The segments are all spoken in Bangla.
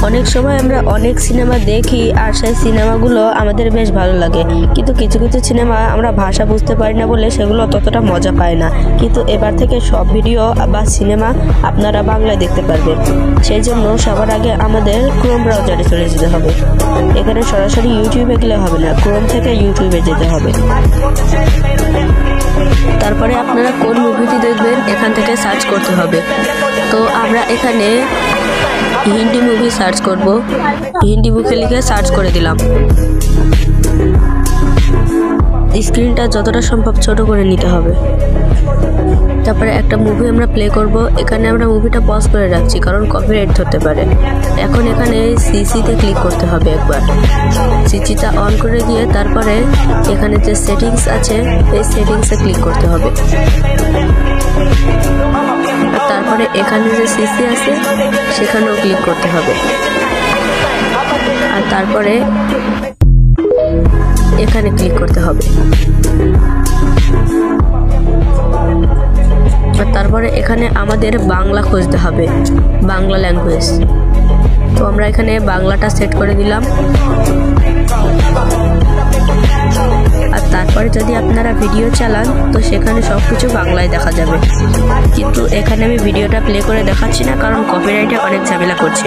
অনেক সময় আমরা অনেক সিনেমা দেখি আর সেই সিনেমাগুলো আমাদের বেশ ভালো লাগে, কিন্তু কিছু কিছু সিনেমা আমরা ভাষা বুঝতে পারি না বলে সেগুলো ততটা মজা পায় না। কিন্তু এবার থেকে সব ভিডিও বা সিনেমা আপনারা বাংলায় দেখতে পারবেন। সেই জন্য সবার আগে আমাদের ক্রোম ব্রাউজারে চলে যেতে হবে। এখানে সরাসরি ইউটিউবে গেলে হবে না, ক্রোম থেকে ইউটিউবে যেতে হবে। তারপরে আপনারা কোন মুভিটি দেখবেন এখান থেকে সার্চ করতে হবে। তো আমরা এখানে হিন্দি মুভি সার্চ করব। হিন্দি মুখে লিখে সার্চ করে দিলাম। স্ক্রিনটা যতটা সম্ভব ছোট করে নিতে হবে। তারপরে একটা মুভি আমরা প্লে করব। এখানে আমরা মুভিটা পজ করে রাখছি কারণ কপিরাইট ধরতে পারে। এখন এখানে সিসিতে ক্লিক করতে হবে একবার। সিসিটা অন করে দিয়ে তারপরে এখানে যে সেটিংস আছে এই সেটিংসে ক্লিক করতে হবে। তারপরে এখানে যে সিসি আছে সেখানেও ক্লিক করতে হবে। আর তারপরে এখানে ক্লিক করতে হবে। আর তারপরে এখানে আমাদের বাংলা খুঁজতে হবে, বাংলা ল্যাঙ্গুয়েজ। তো আমরা এখানে বাংলাটা সেট করে দিলাম। আর তারপরে যদি আপনারা ভিডিও চালান তো সেখানে সবকিছু বাংলায় দেখা যাবে, কিন্তু এখানে আমি ভিডিওটা প্লে করে দেখাচ্ছি না কারণ কপিরাইটে অনেক ঝামেলা করছে।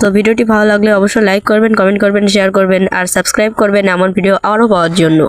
তো ভিডিওটি ভালো লাগলে অবশ্যই লাইক করবেন, কমেন্ট করবেন, শেয়ার করবেন আর সাবস্ক্রাইব করবেন এমন ভিডিও আরও পাওয়ার জন্য।